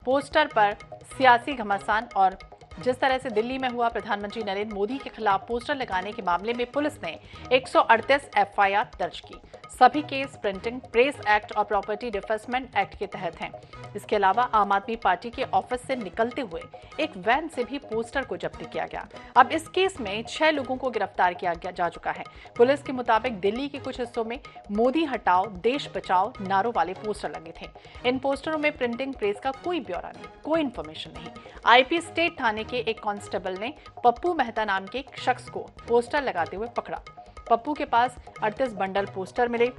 Poster पर सियासी घमासान और जिस तरह से दिल्ली में हुआ प्रधानमंत्री नरेंद्र मोदी के खिलाफ पोस्टर लगाने के मामले में पुलिस ने 138 एफआईआर दर्ज की। सभी केस प्रिंटिंग प्रेस एक्ट और प्रॉपर्टी डिफेसमेंट एक्ट के तहत हैं। इसके अलावा आम आदमी पार्टी के ऑफिस से निकलते हुए एक वैन से भी पोस्टर को जब्त किया गया। अब इस केस में 6 लोगों को गिरफ्तार किया जा चुका है। पुलिस के मुताबिक दिल्ली के कुछ हिस्सों में मोदी हटाओ देश बचाओ नारों वाले पोस्टर लगे थे। इन पोस्टरों में प्रिंटिंग प्रेस का कोई ब्यौरा नहीं, कोई इंफॉर्मेशन नहीं। आईपी स्टेट थाने के एक कांस्टेबल ने पप्पू मेहता नाम के एक शख्स को पोस्टर लगाते हुए पकड़ा। पप्पू के पास 38 बंडल पोस्टर मिले।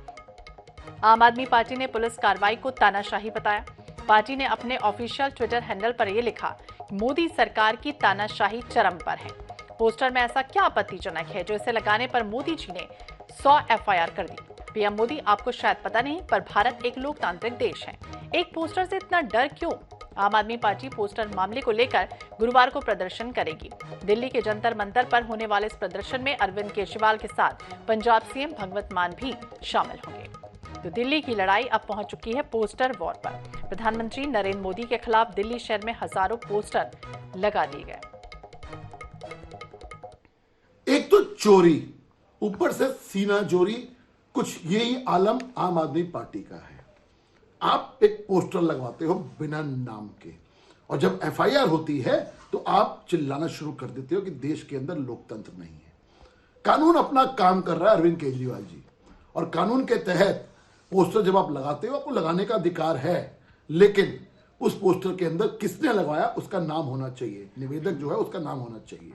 आम आदमी पार्टी ने पुलिस कार्रवाई को तानाशाही बताया। पार्टी ने अपने ऑफिशियल ट्विटर हैंडल पर यह लिखा, मोदी सरकार की तानाशाही चरम पर है। पोस्टर में ऐसा क्या आपत्तिजनक है जो इसे लगाने पर मोदी जी ने 100 एफआईआर कर दी? पीएम मोदी, आपको शायद पता नहीं, पर भारत एक लोकतांत्रिक देश है। एक पोस्टर से इतना डर क्यों? आम आदमी पार्टी पोस्टर मामले को लेकर गुरुवार को प्रदर्शन करेगी। दिल्ली के जंतर मंतर पर होने वाले इस प्रदर्शन में अरविंद केजरीवाल के साथ पंजाब सीएम भगवंत मान भी शामिल होंगे। तो दिल्ली की लड़ाई अब पहुंच चुकी है पोस्टर वॉर पर। प्रधानमंत्री नरेंद्र मोदी के खिलाफ दिल्ली शहर में हजारों पोस्टर लगा दिए गए। एक तो चोरी, ऊपर से सीना चोरी, कुछ यही आलम आम आदमी पार्टी का है। आप एक पोस्टर लगवाते हो बिना नाम के, और जब एफआईआर होती है तो आप चिल्लाना शुरू कर देते हो कि देश के अंदर लोकतंत्र नहीं है। कानून अपना काम कर रहा है अरविंद केजरीवाल जी, और कानून के तहत पोस्टर जब आप लगाते हो आपको लगाने का अधिकार है, लेकिन उस पोस्टर के अंदर किसने लगवाया उसका नाम होना चाहिए, निवेदक जो है उसका नाम होना चाहिए।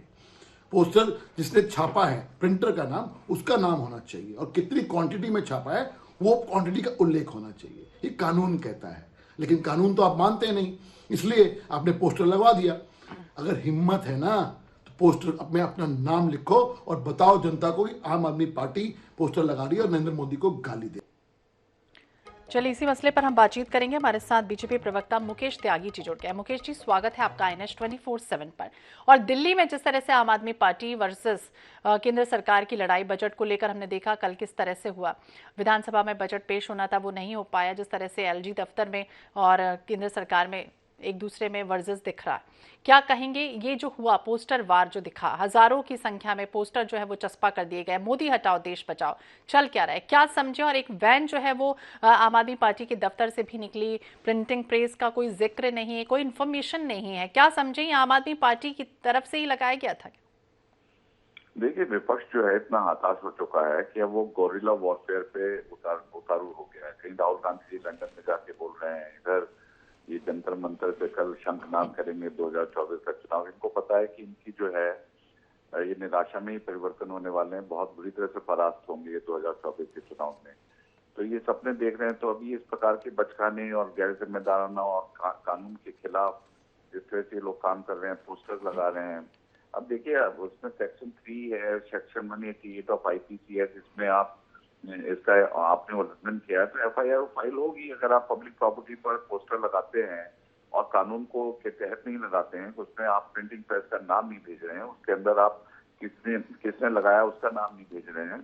पोस्टर जिसने छापा है प्रिंटर का नाम, उसका नाम होना चाहिए, और कितनी क्वांटिटी में छापा है वो क्वांटिटी का उल्लेख होना चाहिए। ये कानून कहता है, लेकिन कानून तो आप मानते नहीं, इसलिए आपने पोस्टर लगवा दिया। अगर हिम्मत है ना तो पोस्टर में अपना नाम लिखो और बताओ जनता को कि आम आदमी पार्टी पोस्टर लगा रही है और नरेंद्र मोदी को गाली दे। चलिए, इसी मसले पर हम बातचीत करेंगे। हमारे साथ बीजेपी प्रवक्ता मुकेश त्यागी जी जुड़ गए। मुकेश जी, स्वागत है आपका INS 24/7 पर। और दिल्ली में जिस तरह से आम आदमी पार्टी वर्सेस केंद्र सरकार की लड़ाई बजट को लेकर हमने देखा कल किस तरह से हुआ। विधानसभा में बजट पेश होना था, वो नहीं हो पाया। जिस तरह से LG दफ्तर में और केंद्र सरकार में एक दूसरे में वर्सेस दिख रहा है, क्या कहेंगे? ये जो हुआ पोस्टर वार जो दिखा, हजारों की संख्या में पोस्टर जो है वो चस्पा कर दिए गए, मोदी हटाओ देश बचाओ, चल क्या रहा है, क्या समझे? और एक वैन जो है वो आम आदमी पार्टी के दफ्तर से भी निकली, प्रिंटिंग प्रेस का कोई जिक्र नहीं है, कोई इन्फॉर्मेशन नहीं है, क्या समझे? ये आम आदमी पार्टी की तरफ से ही लगाया गया था? देखिए, विपक्ष जो है इतना हताश हो चुका है कि अब वो गोरिल्ला वॉरफेयर पे उतारू हो गया है। कहीं राहुल गांधी जी लंदन में जाके बोल रहे हैं, इधर ये जंतर मंतर से कल शंखनाद करेंगे 2024 का चुनाव। इनको पता है कि इनकी जो है ये निराशा में ही परिवर्तन होने वाले हैं, बहुत बुरी तरह से परास्त होंगे ये 2024 के चुनाव में। तो ये सपने देख रहे हैं। तो अभी इस प्रकार के बचकाने और गैर जिम्मेदाराना और कानून के खिलाफ जिस तरह से लोग काम कर रहे हैं, पोस्टर लगा रहे हैं। अब देखिए, अब उसमें सेक्शन 3 है, सेक्शन 188 ऑफ IPC है, जिसमें आप इसका आपने उल्लंघन किया है तो एफआईआर फाइल होगी। अगर आप पब्लिक प्रॉपर्टी पर पोस्टर लगाते हैं और कानून को के तहत नहीं लगाते हैं, उसमें आप प्रिंटिंग प्रेस का नाम नहीं भेज रहे हैं, उसके अंदर आप किसने लगाया उसका नाम नहीं भेज रहे हैं,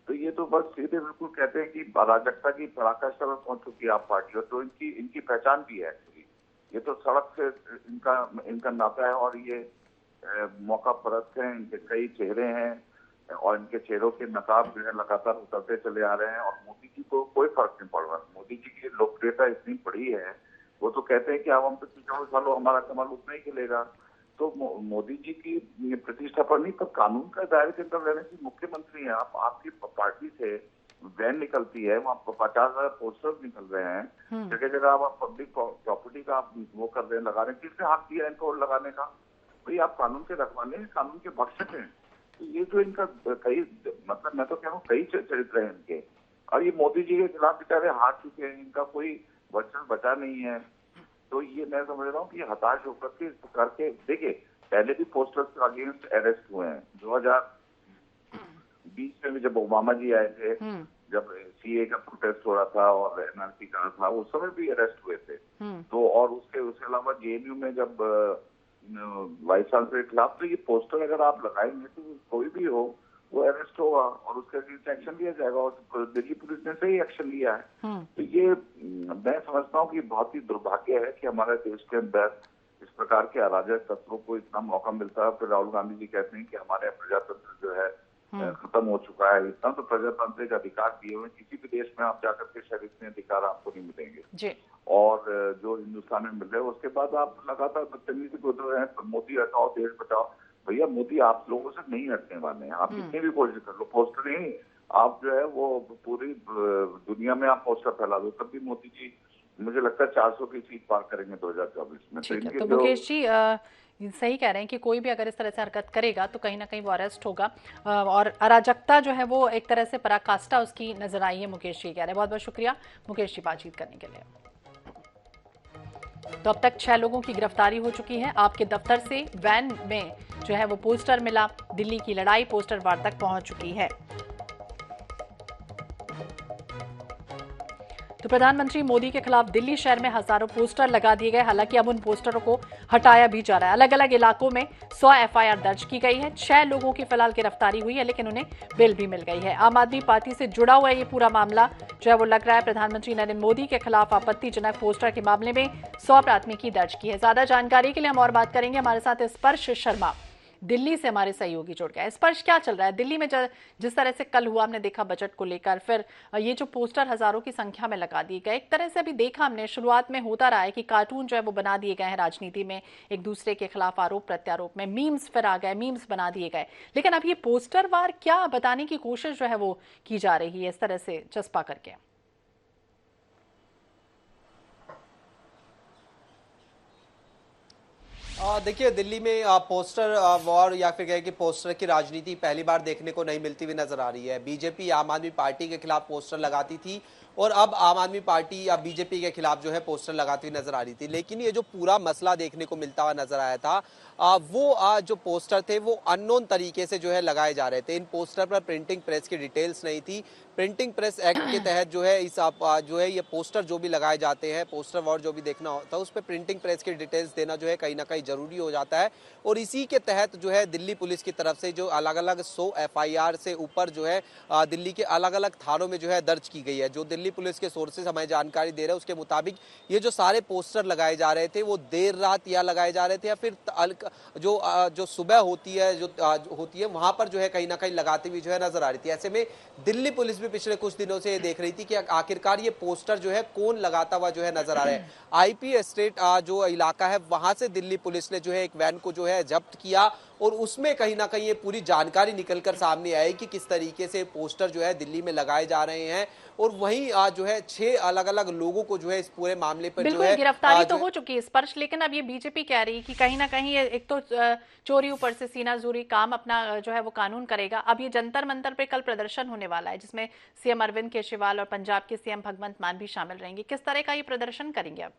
तो ये तो बस सीधे बिल्कुल कहते हैं कि अराजकता की पराकाष्ठा में पहुंच चुकी है आप पार्टी। और तो इनकी पहचान भी है एक्चुअली, ये तो सड़क से इनका नाता है और ये मौका परस्त है। इनके कई चेहरे हैं और इनके चेहरों के नकाब जो है लगातार उतरते चले आ रहे हैं और मोदी जी को कोई फर्क नहीं पड़ रहा। मोदी जी की लोकप्रियता इतनी बड़ी है, वो तो कहते हैं कि अब हम तो 40 सालों हमारा कमल उतना ही खिलेगा। तो मोदी जी की प्रतिष्ठा पर नहीं, पर कानून का दायरे के अंदर रहने की मुख्यमंत्री है आप। आपकी पार्टी से वैन निकलती है, वहाँ 50,000 पोस्टर्स निकल रहे हैं, जगह जगह आप पब्लिक प्रॉपर्टी का आप वो कर रहे हैं, लगा रहे हैं। किसने हक दिया इनको लगाने का? भाई आप कानून के रखवाले हैं, कानून के भक्षक हैं। तो ये जो इनका कई, मतलब मैं तो कह रहा हूँ कई चरित्र है इनके, और ये मोदी जी के खिलाफ बेचारे हार चुके हैं, इनका कोई वचन बचा नहीं है। तो ये मैं समझ रहा हूँ कि हताश होकर के इस प्रकार के, देखिए पहले भी पोस्टर्स के अगेंस्ट अरेस्ट हुए हैं। 2020 में भी जब ओबामा जी आए थे, जब CA का प्रोटेस्ट हो रहा था और NRC का था, उस समय भी अरेस्ट हुए थे। तो और उसके अलावा JNU में जब वाइस चांसलर के खिलाफ, तो ये पोस्टर अगर आप लगाएंगे तो कोई भी हो वो अरेस्ट होगा और उसके अगेंस्ट एक्शन लिया जाएगा, और दिल्ली पुलिस ने सही एक्शन लिया है। तो ये मैं समझता हूँ कि बहुत ही दुर्भाग्य है कि हमारे देश के अंदर इस प्रकार के अराजक तत्वों को इतना मौका मिलता है। फिर राहुल गांधी जी कहते हैं कि हमारे प्रजातंत्र जो है खत्म हो चुका है। इतना तो प्रजातांत्रिक अधिकार दिए हुए किसी भी देश में आप जाकर के शायद इतने अधिकार आपको नहीं मिलेंगे जी। और जो हिंदुस्तान में मिल रहे हैं उसके बाद आप लगातार बदतमीजी को रहे हैं, मोदी हटाओ देश बचाओ। भैया मोदी आप लोगों से नहीं हटने वाले हैं, आप कितनी भी कोशिश कर लो। पोस्टर नहीं, आप जो है वो पूरी दुनिया में आप पोस्टर फैला दो, तब भी मोदी जी मुझे लगता है 400 की सीट पार करेंगे 2024 में। ठीक है, तो मुकेश जी सही कह रहे हैं कि कोई भी अगर इस तरह से हरकत करेगा तो कहीं ना कहीं वो अरेस्ट होगा, और अराजकता जो है वो एक तरह से पराकाष्ठा उसकी नजर आई है। मुकेश जी कह रहे हैं। बहुत बहुत शुक्रिया मुकेश जी बातचीत करने के लिए। तो अब तक 6 लोगों की गिरफ्तारी हो चुकी है। आपके दफ्तर से वैन में जो है वो पोस्टर मिला, दिल्ली की लड़ाई पोस्टर वार तक पहुंच चुकी है। तो प्रधानमंत्री मोदी के खिलाफ दिल्ली शहर में हजारों पोस्टर लगा दिए गए। हालांकि अब उन पोस्टरों को हटाया भी जा रहा है। अलग अलग इलाकों में 100 एफआईआर दर्ज की गई है। 6 लोगों की फिलहाल गिरफ्तारी हुई है, लेकिन उन्हें बेल भी मिल गई है। आम आदमी पार्टी से जुड़ा हुआ ये पूरा मामला जो है वो लग रहा है। प्रधानमंत्री नरेंद्र मोदी के खिलाफ आपत्तिजनक पोस्टर के मामले में 100 प्राथमिकी दर्ज की है। ज्यादा जानकारी के लिए हम और बात करेंगे। हमारे साथ स्पर्श शर्मा दिल्ली से हमारे सहयोगी जुड़ गए। स्पर्श, क्या चल रहा है दिल्ली में? जिस तरह से कल हुआ हमने देखा बजट को लेकर, फिर ये जो पोस्टर हजारों की संख्या में लगा दिए गए, एक तरह से अभी देखा हमने शुरुआत में होता रहा है कि कार्टून जो है वो बना दिए गए हैं राजनीति में, एक दूसरे के खिलाफ आरोप प्रत्यारोप में। मीम्स फिर आ गए, मीम्स बना दिए गए, लेकिन अब ये पोस्टर वार क्या बताने की कोशिश जो है वो की जा रही है इस तरह से चस्पा करके? देखिए, दिल्ली में पोस्टर वॉर या फिर कहे कि पोस्टर की राजनीति पहली बार देखने को नहीं मिलती हुई नजर आ रही है। बीजेपी आम आदमी पार्टी के खिलाफ पोस्टर लगाती थी और अब आम आदमी पार्टी या बीजेपी के खिलाफ जो है पोस्टर लगाती हुई नजर आ रही थी। लेकिन ये जो पूरा मसला देखने को मिलता हुआ नजर आया था, वो जो पोस्टर थे वो अननोन तरीके से जो है लगाए जा रहे थे। इन पोस्टर पर प्रिंटिंग प्रेस की डिटेल्स नहीं थी। प्रिंटिंग प्रेस एक्ट के तहत जो है इस जो है ये पोस्टर जो भी लगाए जाते हैं, पोस्टर वॉर जो भी देखना होता है, उस पर प्रिंटिंग प्रेस की डिटेल्स देना जो है कहीं ना कहीं जरूरी हो जाता है। और इसी के तहत जो है दिल्ली पुलिस की तरफ से जो अलग अलग 100 एफआईआर से ऊपर जो है दिल्ली के अलग अलग थानों में जो है दर्ज की गई है। जो दिल्ली पुलिस के सोर्सेज हमें जानकारी दे रहे हैं उसके मुताबिक ये जो सारे पोस्टर लगाए जा रहे थे वो देर रात या लगाए जा रहे थे या फिर जो सुबह होती है होती है वहां पर जो है कहीं ना कहीं लगाती हुई जो है नजर आ रही थी। ऐसे में दिल्ली पुलिस भी पिछले कुछ दिनों से ये देख रही थी कि आखिरकार ये पोस्टर जो है कौन लगाता हुआ जो है नजर आ रहा है। आईपी एस्टेट जो इलाका है वहां से दिल्ली पुलिस ने जो है एक वैन को जो है जब्त किया और उसमें कहीं ना कहीं ये पूरी जानकारी निकलकर सामने आई कि किस तरीके से पोस्टर जो है दिल्ली में लगाए जा रहे हैं। और वहीं जो है 6 अलग अलग लोगों को जो है इस पूरे मामले पर जो है गिरफ्तारी तो हो चुकी है स्पर्श, लेकिन अब ये बीजेपी कह रही है कि कहीं ना कहीं एक तो चोरी ऊपर से सीनाजोरी काम अपना जो है वो कानून करेगा। अब ये जंतर मंतर पे कल प्रदर्शन होने वाला है जिसमें सीएम अरविंद केजरीवाल और पंजाब के सीएम भगवंत मान भी शामिल रहेंगे। किस तरह का ये प्रदर्शन करेंगे अब?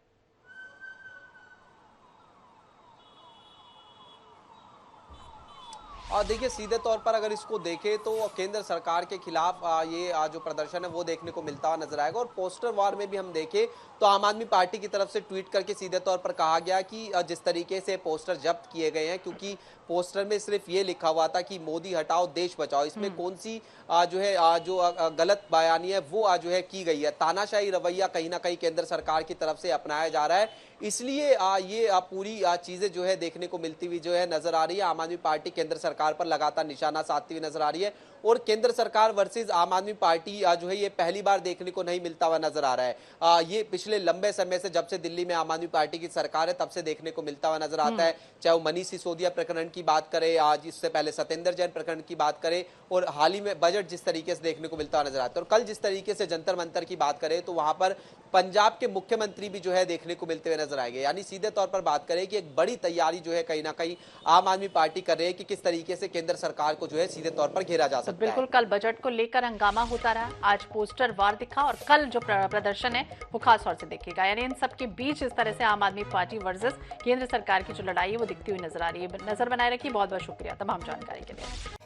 और देखिए, सीधे तौर पर अगर इसको देखें तो केंद्र सरकार के खिलाफ ये जो प्रदर्शन है वो देखने को मिलता हुआ नजर आएगा। और पोस्टर वार में भी हम देखें तो आम आदमी पार्टी की तरफ से ट्वीट करके सीधे तौर पर कहा गया कि जिस तरीके से पोस्टर जब्त किए गए हैं, क्योंकि पोस्टर में सिर्फ ये लिखा हुआ था कि मोदी हटाओ देश बचाओ, इसमें कौन सी जो है जो गलत बयानी है वो जो है की गई है। तानाशाही रवैया कहीं ना कहीं केंद्र सरकार की तरफ से अपनाया जा रहा है, इसलिए ये पूरी चीजें जो है देखने को मिलती हुई जो है नजर आ रही है। आम आदमी पार्टी केंद्र सरकार पर लगातार निशाना साधती हुई नजर आ रही है और केंद्र सरकार वर्सेस आम आदमी पार्टी जो है ये पहली बार देखने को नहीं मिलता हुआ नजर आ रहा है। ये पिछले लंबे समय से, जब से दिल्ली में आम आदमी पार्टी की सरकार है, तब से देखने को मिलता हुआ नजर आता है। चाहे वो मनीष सिसोदिया प्रकरण की बात करें, आज इससे पहले सत्येंद्र जैन प्रकरण की बात करें और हाल ही में बजट जिस तरीके से देखने को मिलता हुआ नजर आता है। और कल जिस तरीके से जंतर मंतर की बात करें तो वहां पर पंजाब के मुख्यमंत्री भी जो है देखने को मिलते हुए नजर आएंगे। यानी सीधे तौर पर बात करें कि एक बड़ी तैयारी जो है कहीं ना कहीं आम आदमी पार्टी कर रही है कि किस तरीके से केंद्र सरकार को जो है सीधे तौर पर घेरा जा सकता है। बिल्कुल, कल बजट को लेकर हंगामा होता रहा, आज पोस्टर वार दिखा और कल जो प्रदर्शन है वो खास तौर से दिखेगा। यानी इन सब के बीच इस तरह से आम आदमी पार्टी वर्सेस केंद्र सरकार की जो लड़ाई है वो दिखती हुई नजर आ रही है। नजर बनाए रखिए। बहुत बहुत शुक्रिया तमाम जानकारी के लिए।